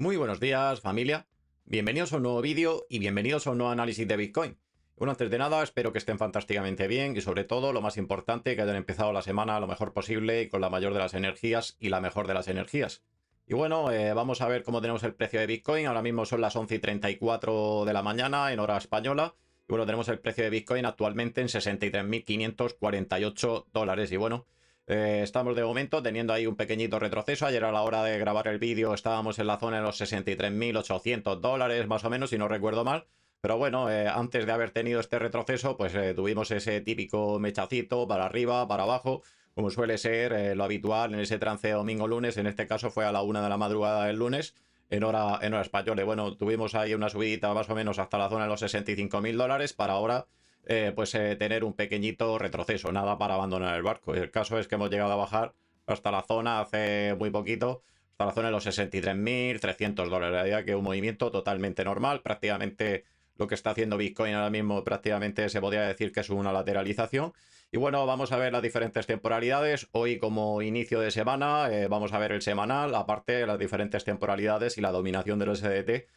Muy buenos días, familia. Bienvenidos a un nuevo vídeo y bienvenidos a un nuevo análisis de Bitcoin. Bueno, antes de nada, espero que estén fantásticamente bien y sobre todo, lo más importante, que hayan empezado la semana lo mejor posible y con la mayor de las energías y la mejor de las energías. Y bueno, vamos a ver cómo tenemos el precio de Bitcoin. Ahora mismo son las 11:34 de la mañana en hora española. Y bueno, tenemos el precio de Bitcoin actualmente en 63.548 dólares. Y bueno, estamos de momento teniendo ahí un pequeñito retroceso. Ayer a la hora de grabar el vídeo estábamos en la zona de los 63.800 dólares, más o menos, si no recuerdo mal. Pero bueno, antes de haber tenido este retroceso, pues tuvimos ese típico mechacito para arriba, para abajo, como suele ser lo habitual en ese trance domingo-lunes. En este caso fue a la 1 de la madrugada del lunes, en hora española. Y bueno, tuvimos ahí una subidita más o menos hasta la zona de los 65.000 dólares para ahora tener un pequeñito retroceso, nada para abandonar el barco. El caso es que hemos llegado a bajar hasta la zona hace muy poquito, hasta la zona de los 63.300 dólares. Ya que un movimiento totalmente normal, prácticamente lo que está haciendo Bitcoin ahora mismo prácticamente se podría decir que es una lateralización. Y bueno, vamos a ver las diferentes temporalidades. Hoy como inicio de semana vamos a ver el semanal, aparte de las diferentes temporalidades y la dominación del USDT,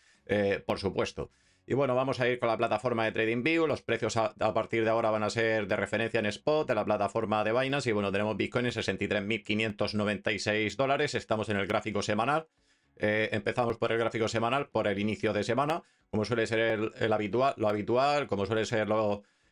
por supuesto. Y bueno, vamos a ir con la plataforma de TradingView. Los precios a partir de ahora van a ser de referencia en spot de la plataforma de Binance. Y bueno, tenemos Bitcoin en 63.596 dólares. Estamos en el gráfico semanal. Empezamos por el gráfico semanal, por el inicio de semana, como suele ser lo habitual, como suele ser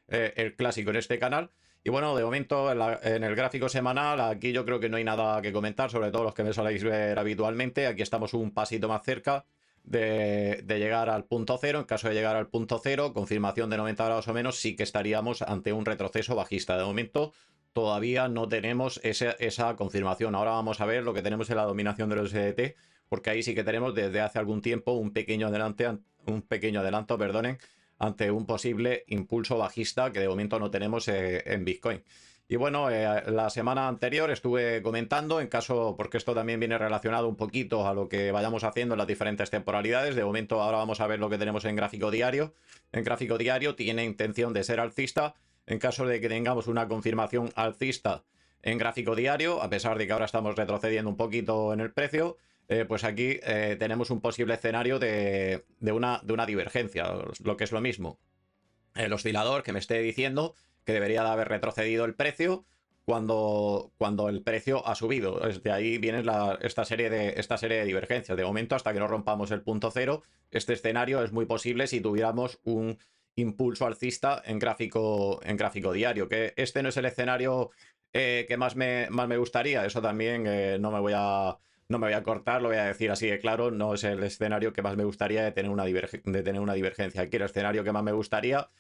el clásico en este canal. Y bueno, de momento en el gráfico semanal, aquí yo creo que no hay nada que comentar, sobre todo los que me soléis ver habitualmente. Aquí estamos un pasito más cerca de llegar al punto cero. En caso de llegar al punto cero, confirmación de 90 grados o menos, sí que estaríamos ante un retroceso bajista. De momento todavía no tenemos esa confirmación. Ahora vamos a ver lo que tenemos en la dominación de los USDT, porque ahí sí que tenemos desde hace algún tiempo un pequeño adelanto, perdonen, ante un posible impulso bajista que de momento no tenemos en Bitcoin. Y bueno, la semana anterior estuve comentando, en caso, porque esto también viene relacionado un poquito a lo que vayamos haciendo en las diferentes temporalidades. De momento ahora vamos a ver lo que tenemos en gráfico diario. En gráfico diario tiene intención de ser alcista. En caso de que tengamos una confirmación alcista en gráfico diario, a pesar de que ahora estamos retrocediendo un poquito en el precio, pues aquí tenemos un posible escenario de una divergencia, lo que es lo mismo. El oscilador que me esté diciendo que debería de haber retrocedido el precio cuando el precio ha subido. De ahí viene esta serie de divergencias. De momento, hasta que no rompamos el punto cero, este escenario es muy posible si tuviéramos un impulso alcista en gráfico diario. Que este no es el escenario que más me gustaría. Eso también no me voy a cortar, lo voy a decir así de claro. No es el escenario que más me gustaría de tener una divergencia. Aquí el escenario que más me gustaría,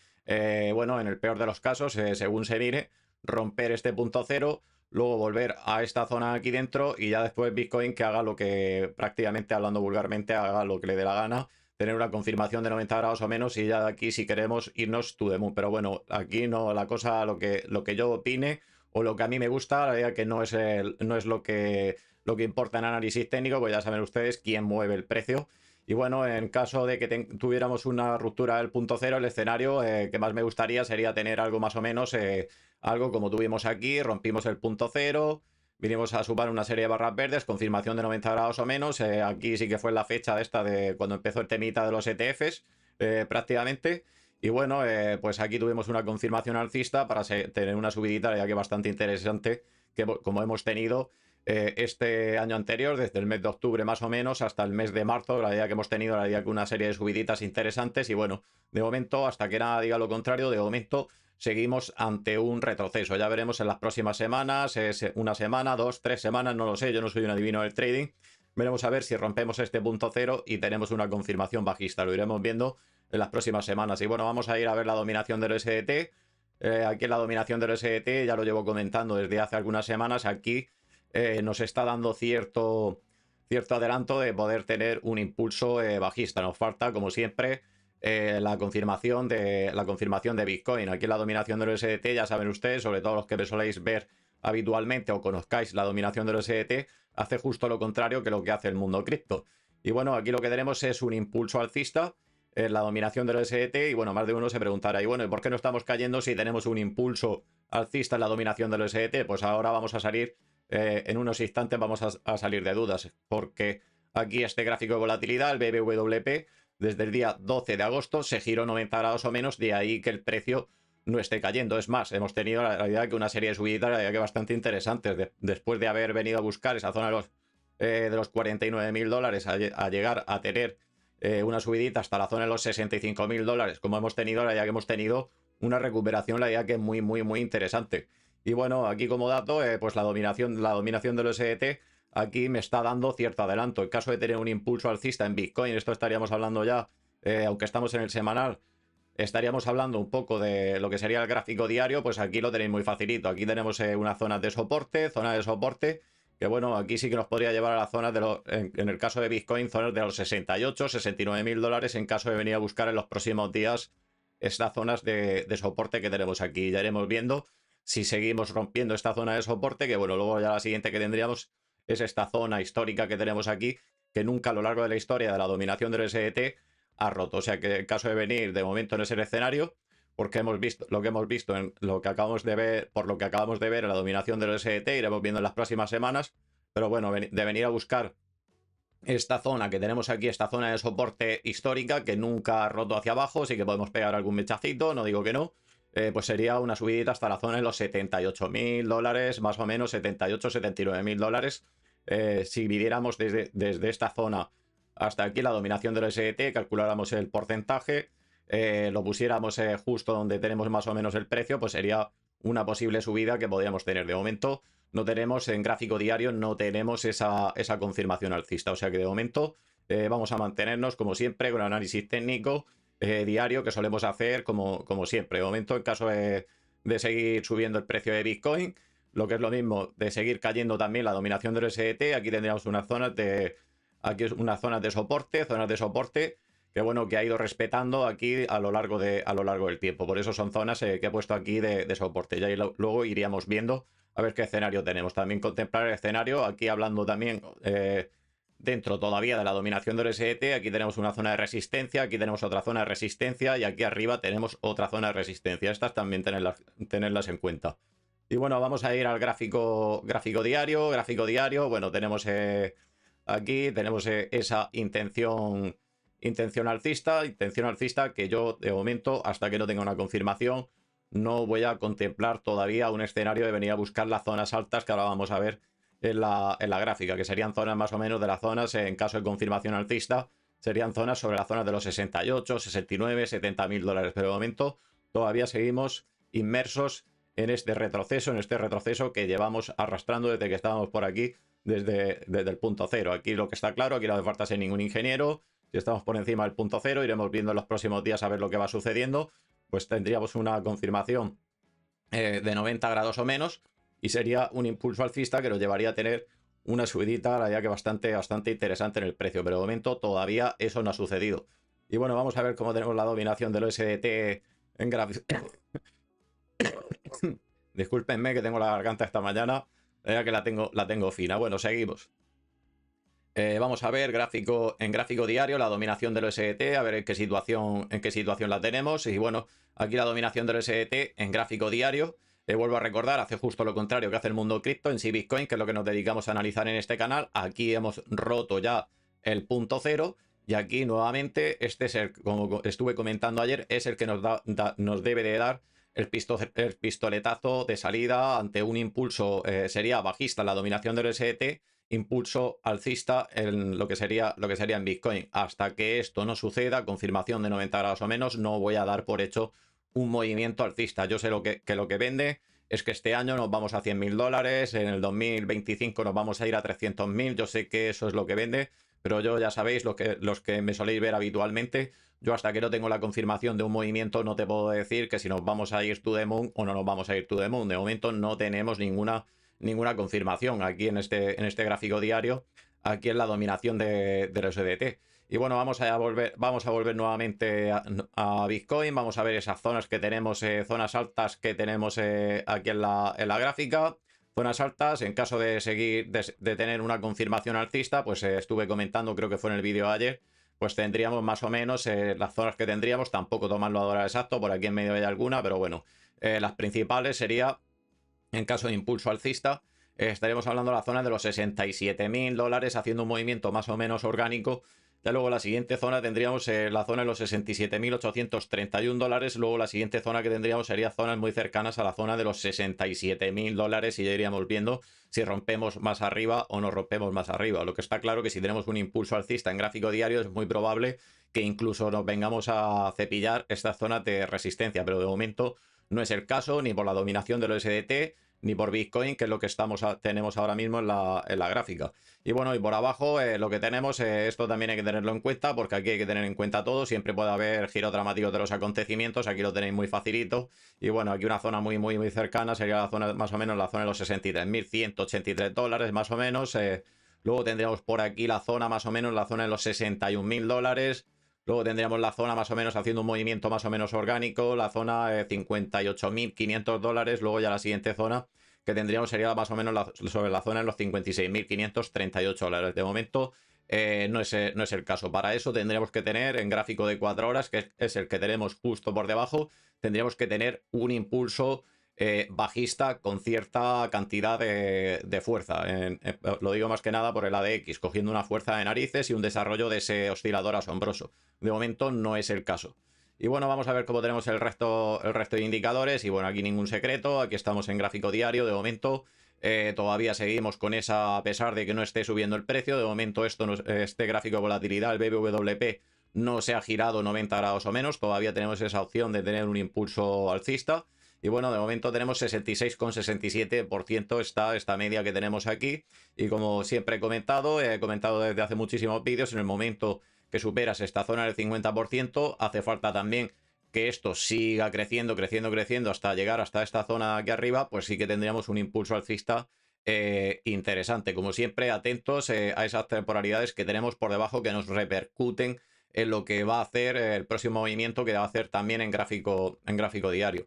bueno, en el peor de los casos, según se mire, romper este punto cero, luego volver a esta zona aquí dentro y ya después Bitcoin que haga lo que, prácticamente hablando vulgarmente, haga lo que le dé la gana, tener una confirmación de 90 grados o menos y ya de aquí si queremos irnos to the moon. Pero bueno, aquí no, la cosa, lo que yo opine o lo que a mí me gusta, la verdad que no es lo que importa en análisis técnico, pues ya saben ustedes quién mueve el precio. Y bueno, en caso de que tuviéramos una ruptura del punto cero, el escenario que más me gustaría sería tener algo más o menos, algo como tuvimos aquí, rompimos el punto cero, vinimos a sumar una serie de barras verdes, confirmación de 90 grados o menos. Aquí sí que fue la fecha esta de cuando empezó el temita de los ETFs, prácticamente. Y bueno, pues aquí tuvimos una confirmación alcista para tener una subidita ya que bastante interesante, que como hemos tenido este año anterior, desde el mes de octubre más o menos hasta el mes de marzo, la idea que hemos tenido, la idea que una serie de subiditas interesantes. Y bueno, de momento, hasta que nada diga lo contrario, de momento seguimos ante un retroceso. Ya veremos en las próximas semanas, una semana, 2, 3 semanas, no lo sé, yo no soy un adivino del trading. Veremos a ver si rompemos este punto cero y tenemos una confirmación bajista. Lo iremos viendo en las próximas semanas. Y bueno, vamos a ir a ver la dominación del USDT. Aquí en la dominación del USDT, ya lo llevo comentando desde hace algunas semanas, aquí nos está dando cierto adelanto de poder tener un impulso bajista. Nos falta, como siempre, la confirmación de Bitcoin. Aquí en la dominación del USDT, ya saben ustedes, sobre todo los que me soléis ver habitualmente o conozcáis la dominación del USDT, hace justo lo contrario que lo que hace el mundo cripto. Y bueno, aquí lo que tenemos es un impulso alcista en la dominación del USDT. Y bueno, más de uno se preguntará, y bueno, ¿y por qué no estamos cayendo si tenemos un impulso alcista en la dominación del USDT? Pues ahora vamos a salir, en unos instantes vamos a salir de dudas, porque aquí este gráfico de volatilidad, el BBWP, desde el día 12 de agosto se giró 90 grados o menos, de ahí que el precio no esté cayendo. Es más, hemos tenido la realidad que una serie de subidas, la verdad que bastante interesantes, después de haber venido a buscar esa zona de los 49.000 dólares a llegar a tener una subidita hasta la zona de los 65.000 dólares, como hemos tenido, la verdad que hemos tenido una recuperación, la verdad que muy, muy, muy interesante. Y bueno, aquí como dato, pues la dominación del USDT aquí me está dando cierto adelanto. En caso de tener un impulso alcista en Bitcoin, esto estaríamos hablando ya, aunque estamos en el semanal, estaríamos hablando un poco de lo que sería el gráfico diario, pues aquí lo tenéis muy facilito. Aquí tenemos una zona de soporte, que bueno, aquí sí que nos podría llevar a la zona de los, en el caso de Bitcoin, zonas de los 68, 69.000 dólares en caso de venir a buscar en los próximos días estas zonas de soporte que tenemos aquí. Ya iremos viendo si seguimos rompiendo esta zona de soporte, que bueno, luego ya la siguiente que tendríamos es esta zona histórica que tenemos aquí, que nunca a lo largo de la historia de la dominación del SDT ha roto. O sea que en caso de venir de momento en ese escenario, porque hemos visto lo que hemos visto en lo que acabamos de ver, por lo que acabamos de ver en la dominación del SDT, iremos viendo en las próximas semanas. Pero bueno, de venir a buscar esta zona que tenemos aquí, esta zona de soporte histórica que nunca ha roto hacia abajo, sí que podemos pegar algún mechacito, no digo que no, pues sería una subidita hasta la zona de los 78.000 dólares, más o menos 78, 79.000 dólares. Si midiéramos desde esta zona hasta aquí la dominación del SDT, calculáramos el porcentaje, lo pusiéramos justo donde tenemos más o menos el precio, pues sería una posible subida que podríamos tener. De momento no tenemos en gráfico diario, no tenemos esa confirmación alcista. O sea que de momento vamos a mantenernos como siempre con análisis técnico diario que solemos hacer como siempre. De momento, en caso de seguir subiendo el precio de Bitcoin, lo que es lo mismo, de seguir cayendo también la dominación del SDT, aquí tendríamos unas zonas de soporte, que bueno, que ha ido respetando aquí a lo largo del tiempo. Por eso son zonas que he puesto aquí de soporte. Ya luego iríamos viendo a ver qué escenario tenemos. También contemplar el escenario, aquí hablando también dentro todavía de la dominación del SDT, aquí tenemos una zona de resistencia, aquí tenemos otra zona de resistencia y aquí arriba tenemos otra zona de resistencia. Estas también tenerlas en cuenta. Y bueno, vamos a ir al gráfico diario. Bueno, tenemos aquí tenemos esa intención alcista que yo de momento, hasta que no tenga una confirmación, no voy a contemplar todavía un escenario de venir a buscar las zonas altas que ahora vamos a ver en la gráfica, que serían zonas más o menos de las zonas, en caso de confirmación alcista, serían zonas sobre las zonas de los 68, 69, 70.000 dólares. Pero de momento todavía seguimos inmersos en este retroceso que llevamos arrastrando desde que estábamos por aquí, desde el punto cero. Aquí lo que está claro, aquí no hace falta ser ningún ingeniero. Si estamos por encima del punto cero, iremos viendo en los próximos días a ver lo que va sucediendo. Pues tendríamos una confirmación de 90 grados o menos y sería un impulso alcista que nos llevaría a tener una subidita, la verdad que bastante interesante en el precio, pero de momento todavía eso no ha sucedido. Y bueno, vamos a ver cómo tenemos la dominación del USDT en gráfico. Discúlpenme que tengo la garganta esta mañana, ya que la tengo fina. Bueno, seguimos. Vamos a ver en gráfico diario la dominación del USDT, a ver en qué situación la tenemos. Y bueno, aquí la dominación del USDT en gráfico diario. Vuelvo a recordar, hace justo lo contrario que hace el mundo cripto en sí Bitcoin, que es lo que nos dedicamos a analizar en este canal. Aquí hemos roto ya el punto cero. Y aquí nuevamente, este es como estuve comentando ayer, es el que nos debe de dar el pistoletazo de salida ante un impulso, sería bajista en la dominación del USDT, impulso alcista en lo que sería en Bitcoin. Hasta que esto no suceda, confirmación de 90 grados o menos, no voy a dar por hecho un movimiento alcista. Yo sé que lo que vende es que este año nos vamos a 100.000 dólares, en el 2025 nos vamos a ir a 300.000, yo sé que eso es lo que vende, pero yo ya sabéis, los que me soléis ver habitualmente, yo hasta que no tengo la confirmación de un movimiento no te puedo decir que si nos vamos a ir to the moon o no nos vamos a ir to the moon. De momento no tenemos ninguna confirmación aquí en este gráfico diario, aquí en la dominación del USDT. Y bueno, vamos a volver nuevamente a Bitcoin, vamos a ver esas zonas que tenemos, zonas altas que tenemos aquí en la gráfica. Zonas altas, en caso de de tener una confirmación alcista, pues estuve comentando, creo que fue en el vídeo de ayer, pues tendríamos más o menos las zonas que tendríamos, tampoco tomarlo ahora exacto, por aquí en medio hay alguna, pero bueno, las principales sería, en caso de impulso alcista, estaremos hablando de la zona de los 67.000 dólares, haciendo un movimiento más o menos orgánico. Ya luego la siguiente zona tendríamos la zona de los 67.831 dólares. Luego la siguiente zona que tendríamos sería zonas muy cercanas a la zona de los 67.000 dólares y ya iríamos viendo si rompemos más arriba o no rompemos más arriba. Lo que está claro que si tenemos un impulso alcista en gráfico diario es muy probable que incluso nos vengamos a cepillar estas zonas de resistencia, pero de momento no es el caso ni por la dominación del USDT ni por Bitcoin, que es lo que tenemos ahora mismo en la gráfica. Y bueno, y por abajo lo que tenemos, esto también hay que tenerlo en cuenta, porque aquí hay que tener en cuenta todo, siempre puede haber giros dramáticos de los acontecimientos, aquí lo tenéis muy facilito, y bueno, aquí una zona muy cercana sería la zona, más o menos la zona de los 63.183 dólares, más o menos. Luego tendríamos por aquí la zona, más o menos, la zona de los 61.000 dólares. Luego tendríamos la zona más o menos haciendo un movimiento más o menos orgánico, la zona 58.500 dólares. Luego ya la siguiente zona que tendríamos sería más o menos sobre la zona de los 56.538 dólares. De momento no es el caso. Para eso tendríamos que tener en gráfico de 4 horas, que es el que tenemos justo por debajo, tendríamos que tener un impulso bajista con cierta cantidad de fuerza. Lo digo más que nada por el ADX, cogiendo una fuerza de narices y un desarrollo de ese oscilador asombroso. De momento no es el caso. Y bueno, vamos a ver cómo tenemos el resto de indicadores. Y bueno, aquí ningún secreto, aquí estamos en gráfico diario. De momento todavía seguimos con esa, a pesar de que no esté subiendo el precio. De momento este gráfico de volatilidad, el BBWP, no se ha girado 90 grados o menos. Todavía tenemos esa opción de tener un impulso alcista. Y bueno, de momento tenemos 66,67% esta media que tenemos aquí. Y como siempre he comentado desde hace muchísimos vídeos, en el momento que superas esta zona del 50%, hace falta también que esto siga creciendo hasta llegar hasta esta zona aquí arriba, pues sí que tendríamos un impulso alcista interesante. Como siempre, atentos a esas temporalidades que tenemos por debajo que nos repercuten en lo que va a hacer el próximo movimiento, que va a hacer también en gráfico diario.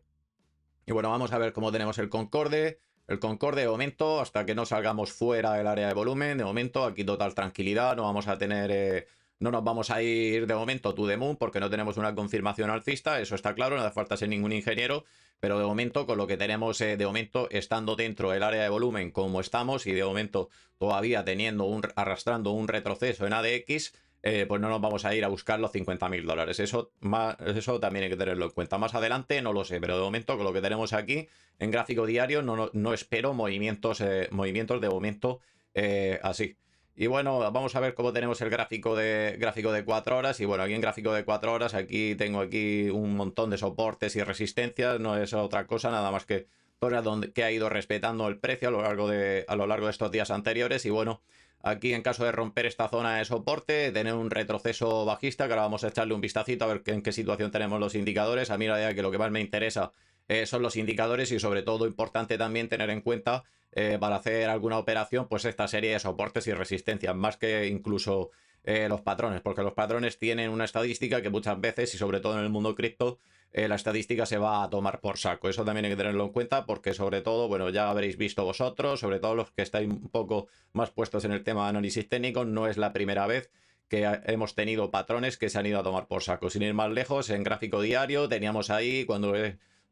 Y bueno, vamos a ver cómo tenemos el Concorde. El Concorde de momento, hasta que no salgamos fuera del área de volumen, de momento aquí total tranquilidad, no vamos a tener... no nos vamos a ir de momento to the moon porque no tenemos una confirmación alcista, eso está claro, no hace falta ser ningún ingeniero, pero de momento con lo que tenemos de momento estando dentro del área de volumen como estamos y de momento todavía arrastrando un retroceso en ADX, pues no nos vamos a ir a buscar los 50.000 dólares. Eso también hay que tenerlo en cuenta. Más adelante no lo sé, pero de momento con lo que tenemos aquí en gráfico diario no espero movimientos de momento así. Y bueno, vamos a ver cómo tenemos el gráfico de 4 horas. Y bueno, aquí en gráfico de 4 horas, tengo aquí un montón de soportes y resistencias. No es otra cosa, nada más que que ha ido respetando el precio a lo largo de estos días anteriores. Y bueno, aquí en caso de romper esta zona de soporte, tener un retroceso bajista, que ahora vamos a echarle un vistacito a ver en qué situación tenemos los indicadores. A mí la idea que lo que más me interesa son los indicadores y sobre todo importante también tener en cuenta para hacer alguna operación pues esta serie de soportes y resistencias, más que incluso los patrones, porque los patrones tienen una estadística que muchas veces y sobre todo en el mundo cripto la estadística se va a tomar por saco. Eso también hay que tenerlo en cuenta porque sobre todo, bueno, ya habréis visto vosotros, sobre todo los que estáis un poco más puestos en el tema de análisis técnico, no es la primera vez que hemos tenido patrones que se han ido a tomar por saco. Sin ir más lejos, en gráfico diario teníamos ahí cuando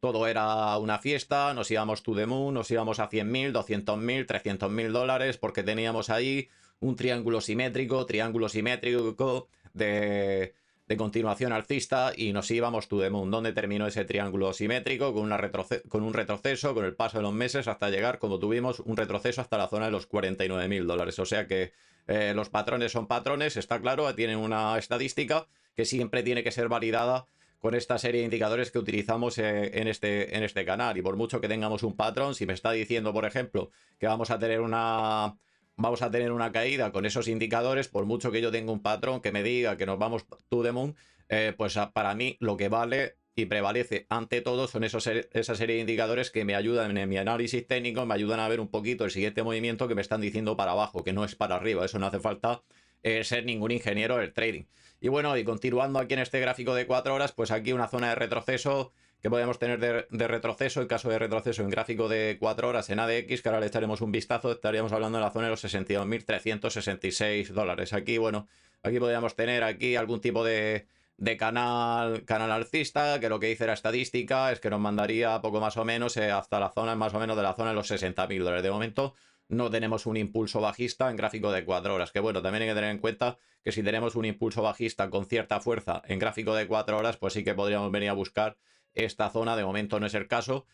todo era una fiesta, nos íbamos to the moon, nos íbamos a 100.000, 200.000, 300.000 dólares porque teníamos ahí un triángulo simétrico de continuación alcista y nos íbamos to the moon. ¿Dónde terminó ese triángulo simétrico? Con un retroceso, con el paso de los meses, hasta llegar, como tuvimos, un retroceso hasta la zona de los 49.000 dólares. O sea que los patrones son patrones, está claro, tienen una estadística que siempre tiene que ser validada con esta serie de indicadores que utilizamos en este canal. Y por mucho que tengamos un patrón, si me está diciendo, por ejemplo, que vamos a tener una caída con esos indicadores, por mucho que yo tenga un patrón que me diga que nos vamos to the moon, pues para mí lo que vale y prevalece ante todo son esa serie de indicadores que me ayudan en mi análisis técnico, me ayudan a ver un poquito el siguiente movimiento que me están diciendo para abajo, que no es para arriba. Eso no hace falta ser ningún ingeniero del trading. Y bueno, y continuando aquí en este gráfico de 4 horas, pues aquí una zona de retroceso que podemos tener de retroceso. En caso de retroceso en gráfico de 4 horas en ADX, que ahora le echaremos un vistazo, estaríamos hablando de la zona de los 62.366 dólares. Aquí, bueno, aquí podríamos tener aquí algún tipo de canal alcista, que lo que dice la estadística es que nos mandaría poco más o menos hasta la zona más o menos de la zona de los 60.000 dólares. De momento no tenemos un impulso bajista en gráfico de 4 horas. Que bueno, también hay que tener en cuenta que si tenemos un impulso bajista con cierta fuerza en gráfico de 4 horas, pues sí que podríamos venir a buscar esta zona. De momento no es el caso.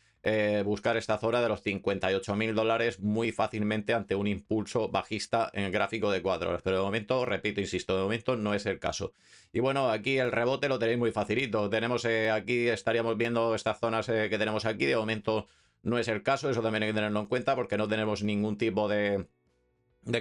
Buscar esta zona de los 58.000 dólares muy fácilmente ante un impulso bajista en el gráfico de 4 horas. Pero de momento, repito, insisto, de momento no es el caso. Y bueno, aquí el rebote lo tenéis muy facilito. Tenemos aquí, estaríamos viendo estas zonas que tenemos aquí. De momento no es el caso, eso también hay que tenerlo en cuenta porque no tenemos ningún tipo de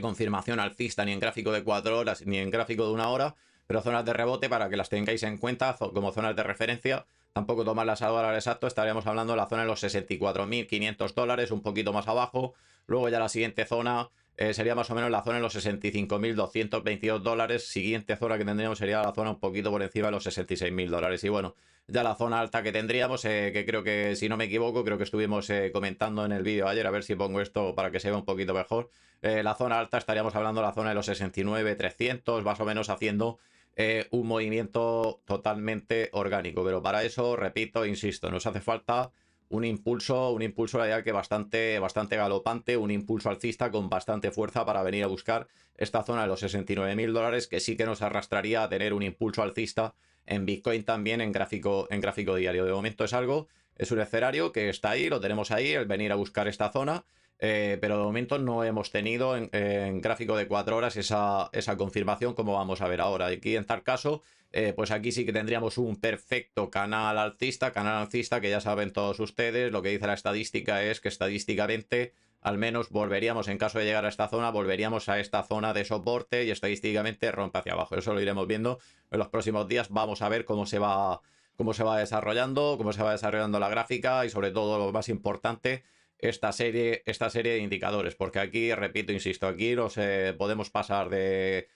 confirmación alcista ni en gráfico de 4 horas ni en gráfico de 1 hora. Pero zonas de rebote, para que las tengáis en cuenta como zonas de referencia, tampoco tomarlas ahora al exacto, estaríamos hablando de la zona de los 64.500 dólares, un poquito más abajo. Luego ya la siguiente zona sería más o menos la zona de los 65.222 dólares. Siguiente zona que tendríamos sería la zona un poquito por encima de los 66.000 dólares. Y bueno, ya la zona alta que tendríamos, que creo que, si no me equivoco, creo que estuvimos comentando en el vídeo ayer, a ver si pongo esto para que se vea un poquito mejor. La zona alta estaríamos hablando de la zona de los 69.300, más o menos haciendo un movimiento totalmente orgánico. Pero para eso, repito, insisto, nos hace falta un impulso ya que bastante galopante, un impulso alcista con bastante fuerza para venir a buscar esta zona de los 69.000 dólares, que sí que nos arrastraría a tener un impulso alcista en Bitcoin también en gráfico diario. De momento es un escenario que está ahí, lo tenemos ahí, el venir a buscar esta zona. Pero de momento no hemos tenido en gráfico de 4 horas esa confirmación, como vamos a ver ahora. Aquí en tal caso, pues aquí sí que tendríamos un perfecto canal alcista que ya saben todos ustedes, lo que dice la estadística es que estadísticamente al menos volveríamos, en caso de llegar a esta zona, volveríamos a esta zona de soporte y estadísticamente rompe hacia abajo. Eso lo iremos viendo en los próximos días. Vamos a ver cómo se va desarrollando, la gráfica y sobre todo lo más importante, esta serie de indicadores, porque aquí, repito, insisto, aquí nos podemos pasar de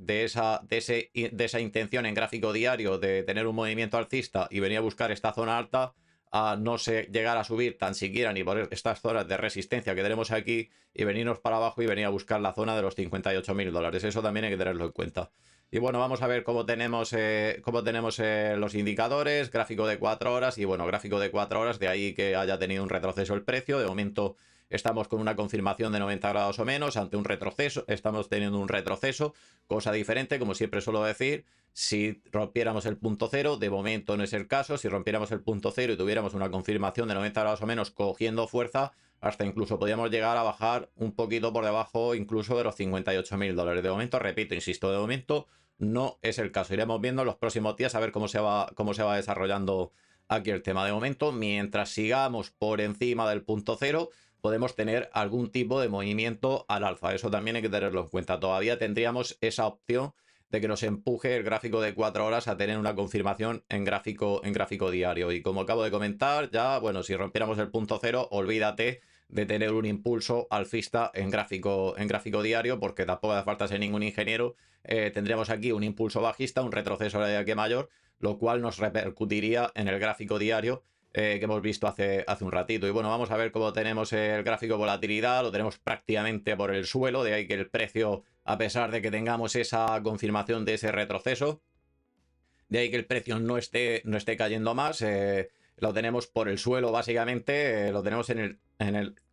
esa intención en gráfico diario de tener un movimiento alcista y venir a buscar esta zona alta, a no llegar a subir tan siquiera ni por estas zonas de resistencia que tenemos aquí y venirnos para abajo y venir a buscar la zona de los 58.000 dólares. Eso también hay que tenerlo en cuenta. Y bueno, vamos a ver cómo tenemos los indicadores, gráfico de 4 horas y bueno, gráfico de 4 horas, de ahí que haya tenido un retroceso el precio. De momento estamos con una confirmación de 90 grados o menos ante un retroceso, estamos teniendo un retroceso, cosa diferente, como siempre suelo decir. Si rompiéramos el punto cero, de momento no es el caso. Si rompiéramos el punto cero y tuviéramos una confirmación de 90 grados o menos cogiendo fuerza, hasta incluso podríamos llegar a bajar un poquito por debajo incluso de los 58.000 dólares. De momento, repito, insisto, de momento no es el caso. Iremos viendo en los próximos días a ver cómo se va desarrollando aquí el tema. De momento, mientras sigamos por encima del punto cero, podemos tener algún tipo de movimiento al alza. Eso también hay que tenerlo en cuenta. Todavía tendríamos esa opción de que nos empuje el gráfico de 4 horas a tener una confirmación en gráfico diario. Y como acabo de comentar, ya, bueno, si rompiéramos el punto cero, olvídate de tener un impulso alcista en gráfico diario, porque tampoco hace falta ser ningún ingeniero. Tendríamos aquí un impulso bajista, un retroceso de que mayor, lo cual nos repercutiría en el gráfico diario que hemos visto hace un ratito. Y bueno, vamos a ver cómo tenemos el gráfico de volatilidad. Lo tenemos prácticamente por el suelo, de ahí que el precio, a pesar de que tengamos esa confirmación de ese retroceso, de ahí que el precio no esté cayendo más, lo tenemos por el suelo básicamente, lo tenemos en el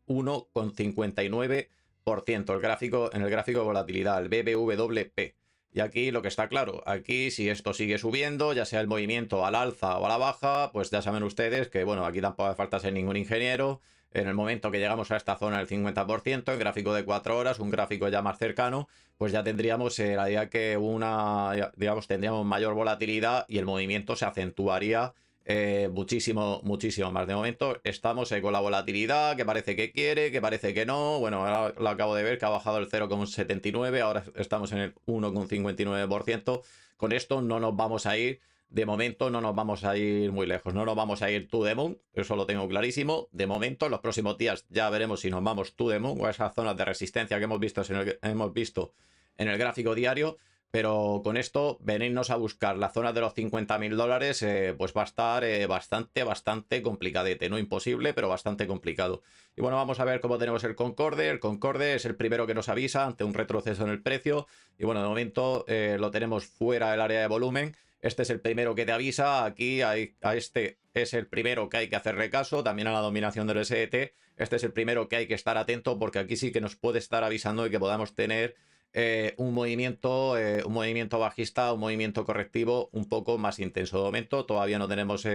1,59%, en el gráfico de volatilidad, el BBWP. Y aquí lo que está claro, aquí si esto sigue subiendo, ya sea el movimiento al alza o a la baja, pues ya saben ustedes que, bueno, aquí tampoco hace falta ser ningún ingeniero. En el momento que llegamos a esta zona del 50%, en gráfico de 4 horas, un gráfico ya más cercano, pues ya tendríamos la idea que tendríamos mayor volatilidad y el movimiento se acentuaría muchísimo más. De momento estamos con la volatilidad que parece que quiere, que parece que no. Bueno, ahora lo acabo de ver que ha bajado el 0,79, ahora estamos en el 1,59%. Con esto no nos vamos a ir, de momento no nos vamos a ir muy lejos, no nos vamos a ir to the moon, eso lo tengo clarísimo. De momento, en los próximos días ya veremos si nos vamos to the moon o a esas zonas de resistencia que hemos visto en el gráfico diario. Pero con esto, venirnos a buscar la zona de los 50.000 dólares, pues va a estar bastante complicadete. No imposible, pero bastante complicado. Y bueno, vamos a ver cómo tenemos el Concorde. El Concorde es el primero que nos avisa ante un retroceso en el precio. Y bueno, de momento lo tenemos fuera del área de volumen. Este es el primero que te avisa. Aquí a este es el primero que hay que hacerle caso. También a la dominación del SET. Este es el primero que hay que estar atento porque aquí sí que nos puede estar avisando de que podamos tener un movimiento bajista, un movimiento correctivo un poco más intenso. De momento todavía no tenemos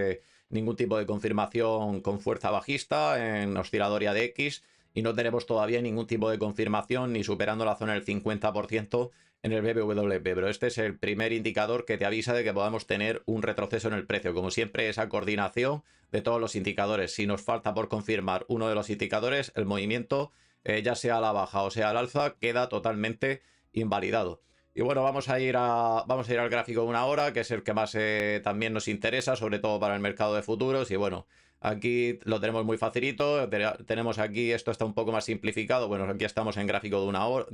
ningún tipo de confirmación con fuerza bajista en osciladoria de X y no tenemos todavía ningún tipo de confirmación ni superando la zona del 50% en el BBWP, pero este es el primer indicador que te avisa de que podamos tener un retroceso en el precio. Como siempre, esa coordinación de todos los indicadores. Si nos falta por confirmar uno de los indicadores, el movimiento, ya sea a la baja o sea al alza, queda totalmente invalidado. Y bueno, vamos a ir al gráfico de una hora, que es el que más también nos interesa, sobre todo para el mercado de futuros. Y bueno, aquí lo tenemos muy facilito. Tenemos aquí, esto está un poco más simplificado. Bueno, aquí estamos en gráfico de una hora.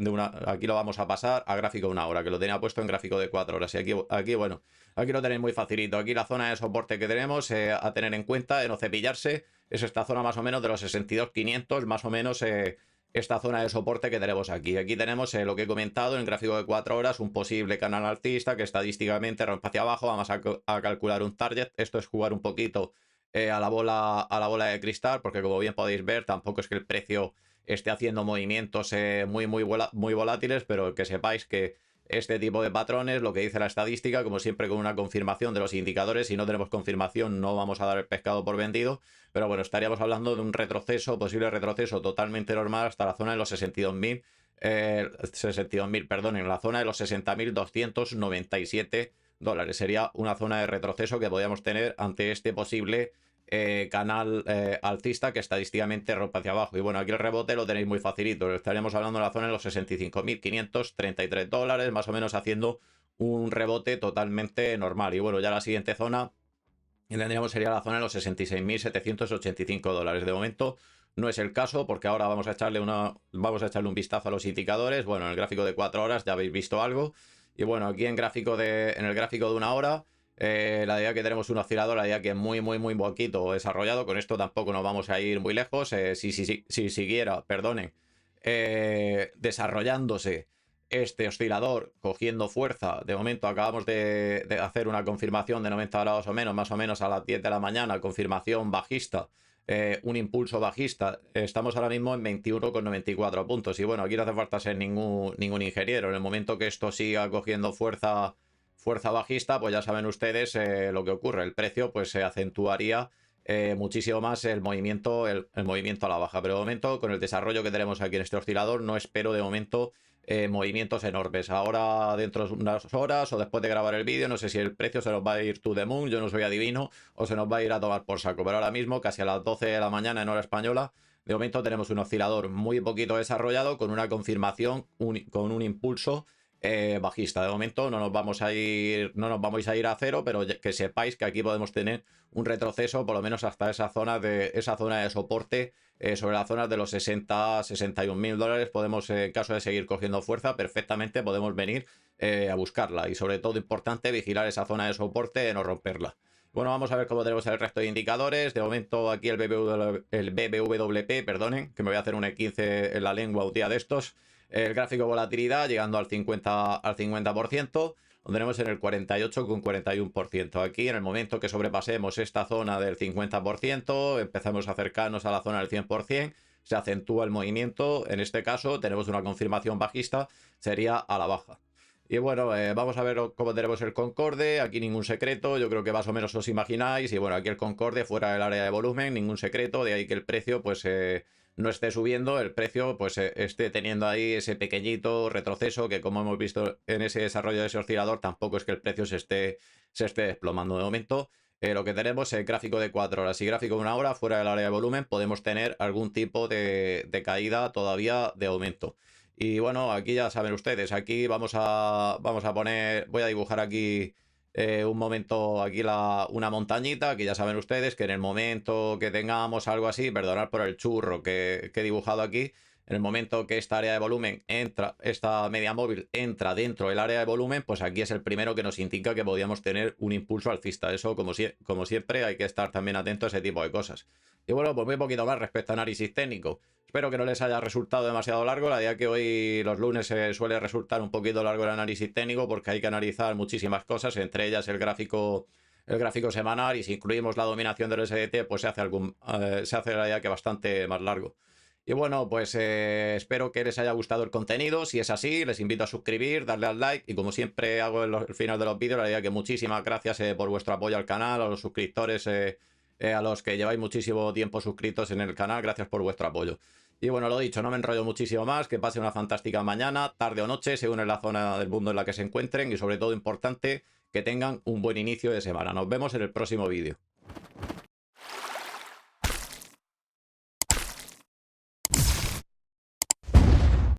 Aquí lo vamos a pasar a gráfico de una hora, que lo tenía puesto en gráfico de 4 horas. Y aquí, bueno, aquí lo tenéis muy facilito. Aquí la zona de soporte que tenemos a tener en cuenta, de no cepillarse, es esta zona más o menos de los 62.500, más o menos esta zona de soporte que tenemos aquí. Aquí tenemos lo que he comentado en el gráfico de 4 horas, un posible canal alcista que estadísticamente rompe hacia abajo. Vamos a calcular un target. Esto es jugar un poquito a la bola de cristal, porque como bien podéis ver, tampoco es que el precio esté haciendo movimientos muy volátiles, pero que sepáis que este tipo de patrones, lo que dice la estadística, como siempre con una confirmación de los indicadores, si no tenemos confirmación no vamos a dar el pescado por vendido, pero bueno, estaríamos hablando de un retroceso, posible retroceso totalmente normal hasta la zona de los 62.000, perdón, en la zona de los 60.297 dólares. Sería una zona de retroceso que podríamos tener ante este posible canal alcista que estadísticamente rompe hacia abajo. Y bueno, aquí el rebote lo tenéis muy facilito. Estaríamos hablando de la zona de los 65.533 dólares, más o menos haciendo un rebote totalmente normal. Y bueno, ya la siguiente zona que tendríamos sería la zona de los 66.785 dólares. De momento no es el caso porque ahora vamos a echarle un vistazo a los indicadores. Bueno, en el gráfico de 4 horas ya habéis visto algo. Y bueno, aquí en el gráfico de una hora, la idea que tenemos un oscilador, la idea que es muy poquito desarrollado. Con esto tampoco nos vamos a ir muy lejos. Si siguiera, perdonen, desarrollándose este oscilador cogiendo fuerza, de momento acabamos de hacer una confirmación de 90 grados o menos, más o menos a las 10 de la mañana, confirmación bajista, un impulso bajista. Estamos ahora mismo en 21,94 puntos y bueno, aquí no hace falta ser ningún ingeniero. En el momento que esto siga cogiendo fuerza bajista, pues ya saben ustedes lo que ocurre. El precio pues se acentuaría muchísimo más el movimiento a la baja, pero de momento con el desarrollo que tenemos aquí en este oscilador no espero de momento movimientos enormes. Ahora dentro de unas horas o después de grabar el vídeo, no sé si el precio se nos va a ir to the moon, yo no soy adivino, o se nos va a ir a tomar por saco, pero ahora mismo casi a las 12 de la mañana en hora española, de momento tenemos un oscilador muy poquito desarrollado con una confirmación, con un impulso bajista. De momento no nos vamos a ir a cero, pero que sepáis que aquí podemos tener un retroceso por lo menos hasta esa zona de soporte, sobre las zonas de los 61.000 dólares. Podemos, en caso de seguir cogiendo fuerza, perfectamente podemos venir a buscarla, y sobre todo importante vigilar esa zona de soporte, no romperla. Bueno, vamos a ver cómo tenemos el resto de indicadores. De momento aquí el BBWP, perdonen, que me voy a hacer un E15 en la lengua un día de estos. El gráfico de volatilidad llegando al 50%, lo tenemos en el 48,41%. Aquí en el momento que sobrepasemos esta zona del 50%, empezamos a acercarnos a la zona del 100%, se acentúa el movimiento. En este caso tenemos una confirmación bajista, sería a la baja. Y bueno, vamos a ver cómo tenemos el Concorde. Aquí ningún secreto, yo creo que más o menos os imagináis. Y bueno, aquí el Concorde fuera del área de volumen, ningún secreto. De ahí que el precio pues no esté subiendo, el precio pues esté teniendo ahí ese pequeñito retroceso que, como hemos visto en ese desarrollo de ese oscilador, tampoco es que el precio se esté desplomando. De momento lo que tenemos es el gráfico de 4 horas y gráfico de una hora fuera del área de volumen. Podemos tener algún tipo de caída todavía de aumento. Y bueno, aquí ya saben ustedes, aquí vamos a poner, voy a dibujar aquí un momento, aquí una montañita, que ya saben ustedes que en el momento que tengamos algo así, perdonad por el churro que he dibujado aquí, En el momento que esta área de volumen entra, esta media móvil entra dentro del área de volumen, pues aquí es el primero que nos indica que podríamos tener un impulso alcista. Eso, como siempre, hay que estar también atento a ese tipo de cosas. Y bueno, pues muy poquito más respecto a análisis técnico. Espero que no les haya resultado demasiado largo. La idea que hoy los lunes suele resultar un poquito largo el análisis técnico porque hay que analizar muchísimas cosas, entre ellas el gráfico semanal, y si incluimos la dominación del SDT, pues se hace la idea que bastante más largo. Y bueno, pues espero que les haya gustado el contenido. Si es así, les invito a suscribir, darle al like y como siempre hago en el final de los vídeos, la idea que muchísimas gracias por vuestro apoyo al canal, a los suscriptores, a los que lleváis muchísimo tiempo suscritos en el canal, gracias por vuestro apoyo. Y bueno, lo dicho, no me enrollo muchísimo más, que pasen una fantástica mañana, tarde o noche, según en la zona del mundo en la que se encuentren y sobre todo importante, que tengan un buen inicio de semana. Nos vemos en el próximo vídeo.